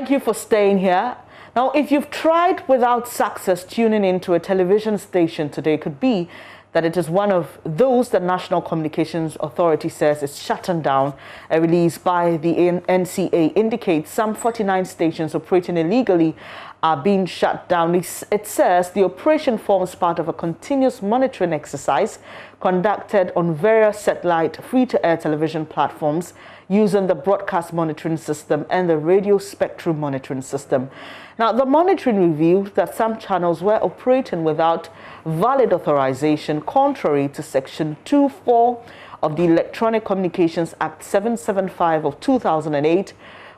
Thank you for staying here. Now, if you've tried without success tuning into a television station today, it could be that it is one of those that National Communications Authority says is shutting down. A release by the NCA indicates some 49 stations operating illegally are being shut down. It says the operation forms part of a continuous monitoring exercise conducted on various satellite free-to-air television platforms using the broadcast monitoring system and the radio spectrum monitoring system. Now, the monitoring revealed that some channels were operating without valid authorization, contrary to Section 2.4 of the Electronic Communications Act 775 of 2008,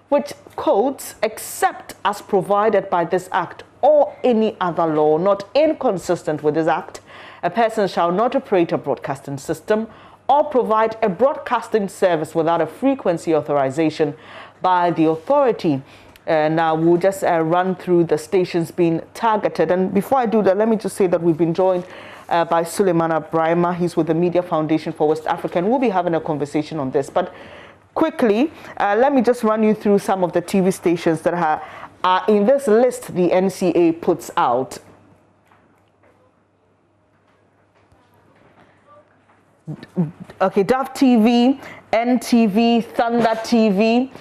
which quotes, except as provided by this act or any other law not inconsistent with this act, a person shall not operate a broadcasting system or provide a broadcasting service without a frequency authorization by the authority. Now we'll just run through the stations being targeted. And before I do that, let me just say that we've been joined by Sulemana Braimah. He's with the Media Foundation for West Africa, and we'll be having a conversation on this. But quickly, let me just run you through some of the TV stations that are in this list the NCA puts out. Okay, Dove TV, NTV, Thunder TV.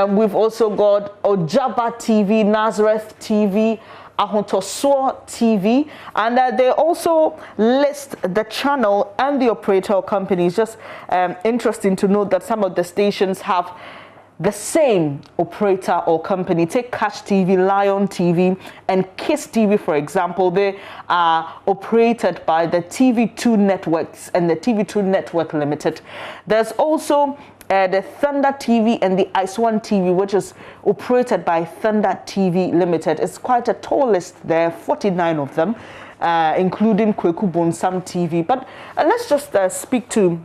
We've also got Ojaba TV, Nazareth TV, Ahontosua TV, and they also list the channel and the operator companies. Just interesting to note that some of the stations have the same operator or company. Take Cash TV, Lion TV, and Kiss TV, for example. They are operated by the TV2 Networks and the TV2 Network Limited. There's also the Thunder TV and the Ice One TV, which is operated by Thunder TV Limited. It's quite a tall list there, 49 of them, including Kweku Bonsam TV. But let's just speak to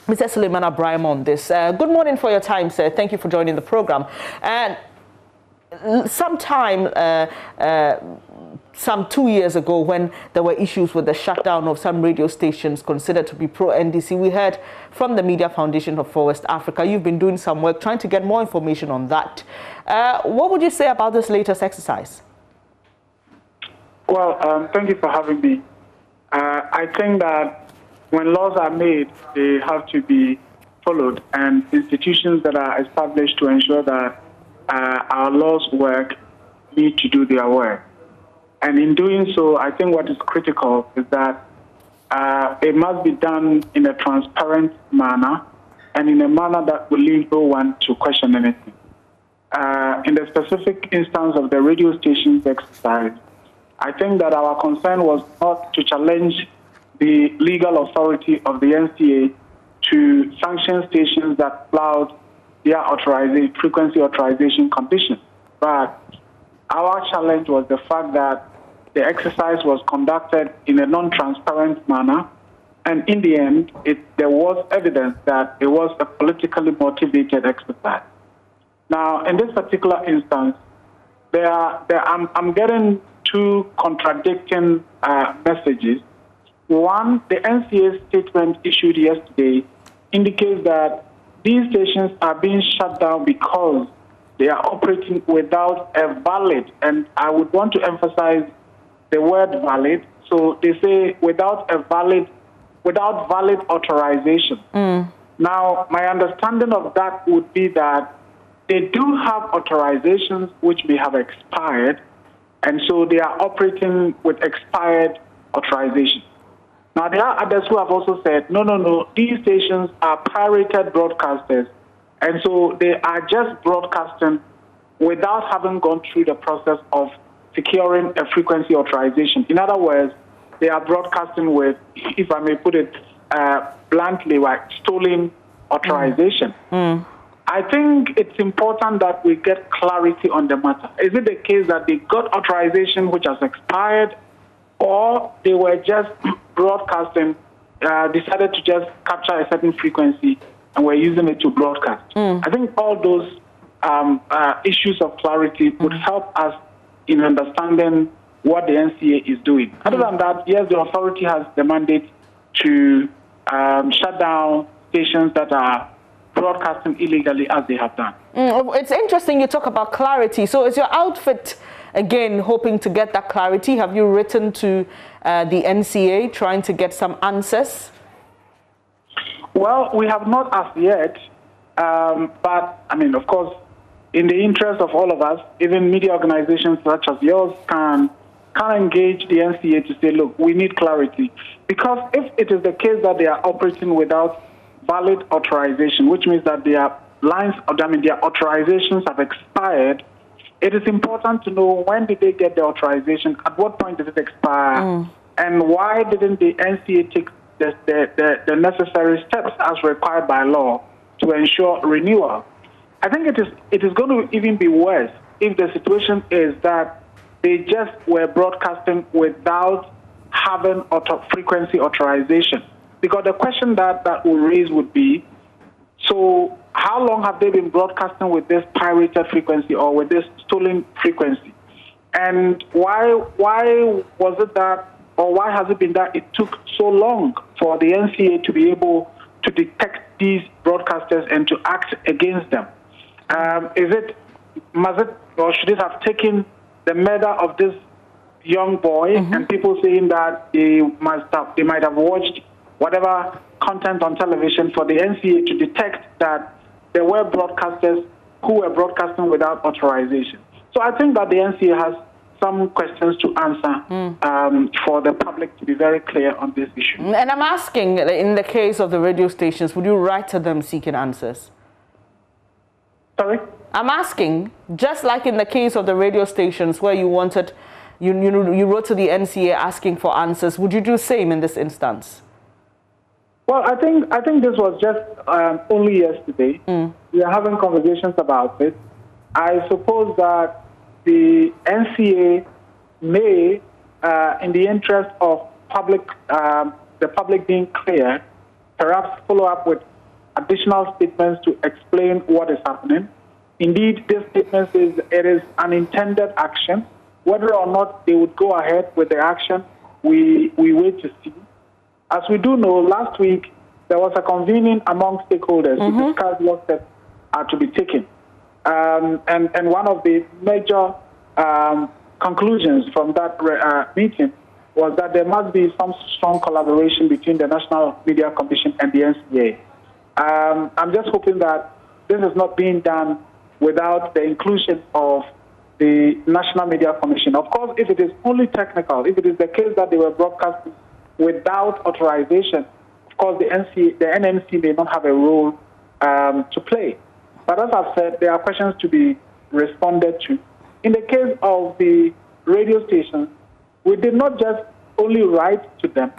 Mr. Sulemana Braimah on this. Good morning for your time, sir. Thank you for joining the program. And sometime, some 2 years ago, when there were issues with the shutdown of some radio stations considered to be pro-NDC, we heard from the Media Foundation for West Africa. You've been doing some work trying to get more information on that. What would you say about this latest exercise? Well, thank you for having me. I think that when laws are made, they have to be followed, and institutions that are established to ensure that our laws work need to do their work. And in doing so, I think what is critical is that it must be done in a transparent manner and in a manner that will leave no one to question anything. In the specific instance of the radio stations exercise, I think that our concern was not to challenge the legal authority of the NCA to sanction stations that flout their frequency authorization conditions. But our challenge was the fact that the exercise was conducted in a non-transparent manner, and in the end, there was evidence that it was a politically motivated exercise. Now, in this particular instance, I'm getting two contradicting messages. One, the NCA statement issued yesterday indicates that these stations are being shut down because they are operating without a valid, and I would want to emphasize the word valid. So they say without valid authorization. Now, my understanding of that would be that they do have authorizations which may have expired, and so they are operating with expired authorization. Now, there are others who have also said, no, these stations are pirated broadcasters, and so they are just broadcasting without having gone through the process of securing a frequency authorization. In other words, they are broadcasting with, if I may put it bluntly, like stolen authorization. I think it's important that we get clarity on the matter. Is it the case that they got authorization which has expired, or they were just broadcasting, decided to just capture a certain frequency and were using it to broadcast? I think all those issues of clarity would help us in understanding what the NCA is doing. Other than that, yes, the authority has the mandate to shut down stations that are broadcasting illegally as they have done. It's interesting you talk about clarity. So is your outfit, again, hoping to get that clarity? Have you written to the NCA trying to get some answers? Well, we have not as yet, but I mean, of course, in the interest of all of us, even media organizations such as yours can engage the NCA to say, look, we need clarity. Because if it is the case that they are operating without valid authorization, which means that their their authorizations have expired, it is important to know when did they get the authorization, at what point did it expire, and why didn't the NCA take the necessary steps as required by law to ensure renewal. I think it is going to even be worse if the situation is that they just were broadcasting without having frequency authorization. Because the question that will raise would be, so how long have they been broadcasting with this pirated frequency or with this stolen frequency? And why was it that, or why has it been that it took so long for the NCA to be able to detect these broadcasters and to act against them? Must it, or should it have taken the murder of this young boy and people saying that they might have watched whatever content on television for the NCA to detect that there were broadcasters who were broadcasting without authorization? So I think that the NCA has some questions to answer for the public to be very clear on this issue. And I'm asking, in the case of the radio stations, would you write to them seeking answers? Sorry? I'm asking, just like in the case of the radio stations where you wanted, you wrote to the NCA asking for answers, would you do the same in this instance? Well, I think this was just only yesterday. We are having conversations about it. I suppose that the NCA may, in the interest of the public being clear, perhaps follow up with additional statements to explain what is happening. Indeed, this statement says it is an intended action. Whether or not they would go ahead with the action, we wait to see. As we do know, last week there was a convening among stakeholders to discuss what steps are to be taken. And one of the major conclusions from that meeting was that there must be some strong collaboration between the National Media Commission and the NCA. I'm just hoping that this is not being done without the inclusion of the National Media Commission. Of course, if it is only technical, if it is the case that they were broadcasting without authorization, of course, the NMC may not have a role to play. But as I've said, there are questions to be responded to. In the case of the radio stations, we did not just only write to them.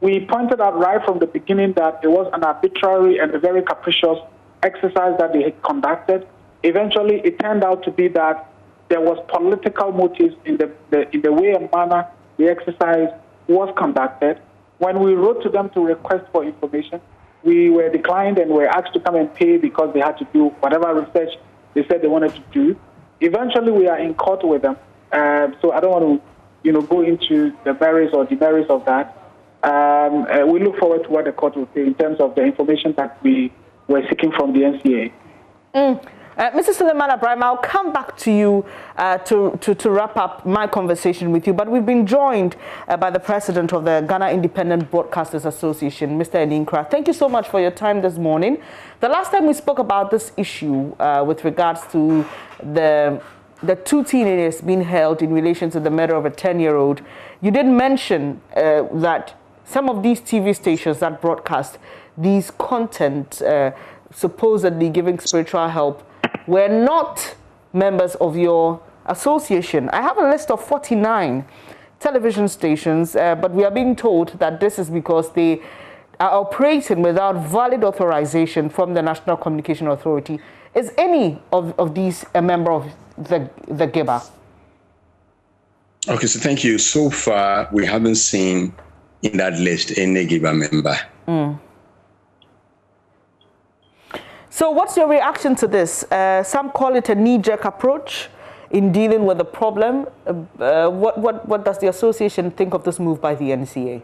We pointed out right from the beginning that it was an arbitrary and a very capricious exercise that they had conducted. Eventually, it turned out to be that there was political motives in the way and manner the exercise was conducted. When we wrote to them to request for information, we were declined and were asked to come and pay because they had to do whatever research they said they wanted to do. Eventually, we are in court with them. So I don't want to, go into the merits or demerits of that. We look forward to what the court will say in terms of the information that we were seeking from the NCA. Mr. Sulemana Braimah, I'll come back to you to wrap up my conversation with you, but we've been joined by the president of the Ghana Independent Broadcasters Association, Mr. Eninkra. Thank you so much for your time this morning. The last time we spoke about this issue with regards to the two teenagers being held in relation to the murder of a 10-year-old, you did mention that some of these TV stations that broadcast these content supposedly giving spiritual help were not members of your association. I have a list of 49 television stations, but we are being told that this is because they are operating without valid authorization from the National Communication Authority. Is any of these a member of the GIBA? Okay, so thank you. So far, we haven't seen in that list any GIBA member. So what's your reaction to this? Some call it a knee-jerk approach in dealing with the problem. What does the association think of this move by the NCA?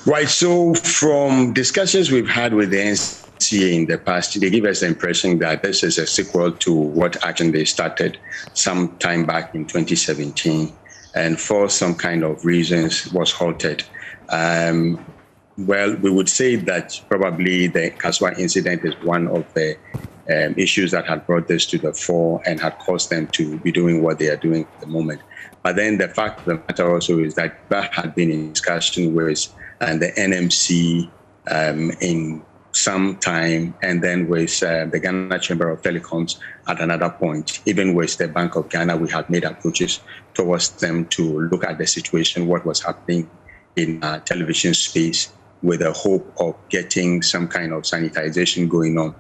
Right. So from discussions we've had with the NCA in the past, they give us the impression that this is a sequel to what action they started some time back in 2017, and for some kind of reasons was halted. Well, we would say that probably the Kaswa incident is one of the issues that had brought this to the fore and had caused them to be doing what they are doing at the moment. But then the fact of the matter also is that that had been in discussion with the NMC in some time, and then with the Ghana Chamber of Telecoms at another point. Even with the Bank of Ghana, we had made approaches towards them to look at the situation, what was happening in television space, with the hope of getting some kind of sanitization going on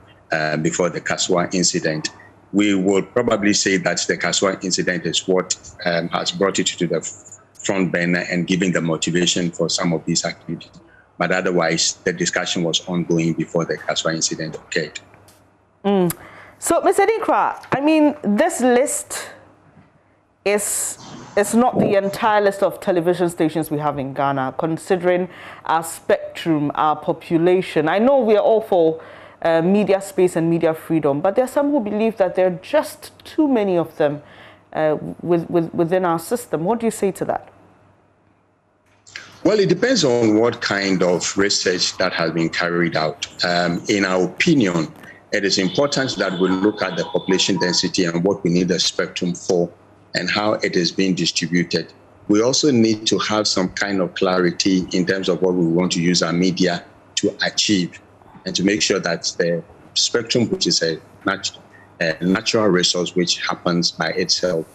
before the Kaswa incident. We would probably say that the Kaswa incident is what has brought it to the front burner and giving the motivation for some of these activities. But otherwise, the discussion was ongoing before the Kaswa incident occurred. So, Mr. Dikra, I mean, this list is not the entire list of television stations we have in Ghana, considering our spectrum, our population. I know we are all for media space and media freedom, but there are some who believe that there are just too many of them within our system. What do you say to that? Well, it depends on what kind of research that has been carried out. In our opinion, it is important that we look at the population density and what we need the spectrum for and how it is being distributed. We also need to have some kind of clarity in terms of what we want to use our media to achieve, and to make sure that the spectrum, which is a natural resource which happens by itself,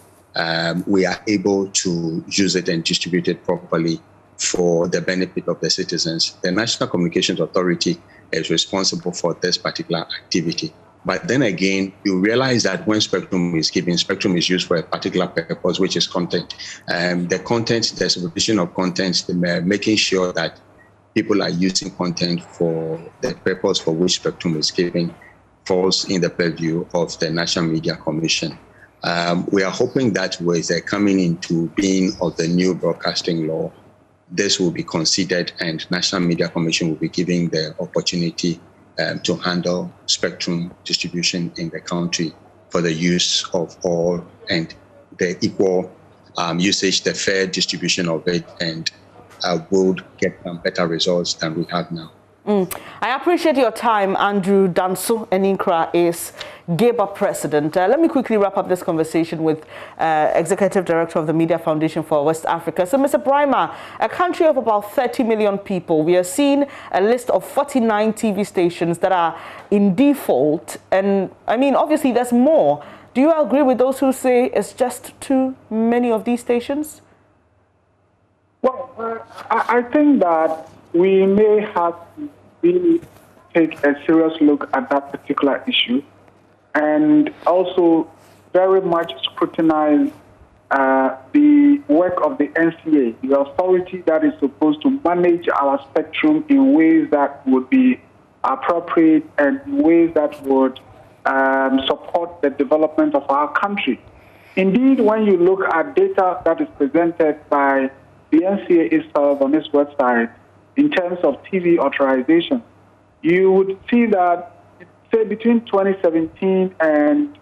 we are able to use it and distribute it properly for the benefit of the citizens. The National Communications Authority is responsible for this particular activity. But then again, you realize that when spectrum is given, spectrum is used for a particular purpose, which is content. The content, the supervision of content, making sure that people are using content for the purpose for which spectrum is given, falls in the purview of the National Media Commission. We are hoping that with the coming into being of the new broadcasting law, this will be considered, and National Media Commission will be given the opportunity to handle spectrum distribution in the country for the use of all and the equal usage, the fair distribution of it, and would get better results than we have now. I appreciate your time. Andrew Danso Eninkra is GABA president. Let me quickly wrap up this conversation with Executive Director of the Media Foundation for West Africa. So, Mr. Braimah, a country of about 30 million people, we are seeing a list of 49 TV stations that are in default. And, I mean, obviously, there's more. Do you agree with those who say it's just too many of these stations? Well, I think that we may have to really take a serious look at that particular issue and also very much scrutinize the work of the NCA, the authority that is supposed to manage our spectrum in ways that would be appropriate and in ways that would support the development of our country. Indeed, when you look at data that is presented by the NCA itself on its website, in terms of TV authorization, you would see that, say, between 2017 and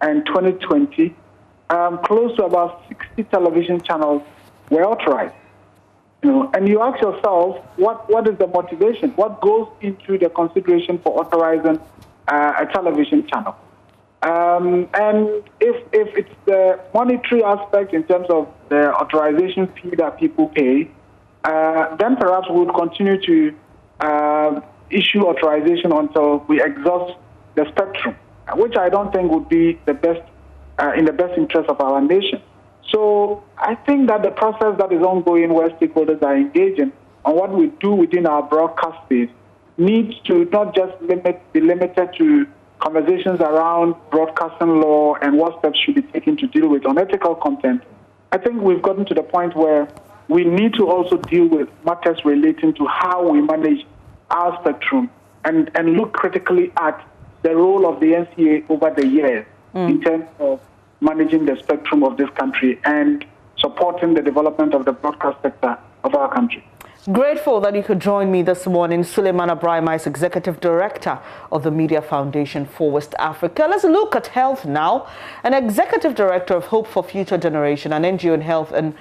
2020, close to about 60 television channels were authorized. And you ask yourself, what is the motivation? What goes into the consideration for authorizing a television channel? And if it's the monetary aspect in terms of the authorization fee that people pay, then perhaps we would continue to issue authorization until we exhaust the spectrum, which I don't think would be the best in the best interest of our nation. So I think that the process that is ongoing, where stakeholders are engaging on what we do within our broadcast space, needs to not just be limited to conversations around broadcasting law and what steps should be taken to deal with unethical content. I think we've gotten to the point where we need to also deal with matters relating to how we manage our spectrum and look critically at the role of the NCA over the years in terms of managing the spectrum of this country and supporting the development of the broadcast sector of our country. Grateful that you could join me this morning. Sulemana Braimah is Executive Director of the Media Foundation for West Africa. Let's look at health now. An Executive Director of Hope for Future Generation, an NGO in health, and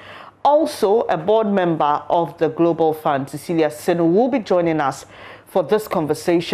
also a board member of the Global Fund, Cecilia Sinu, will be joining us for this conversation.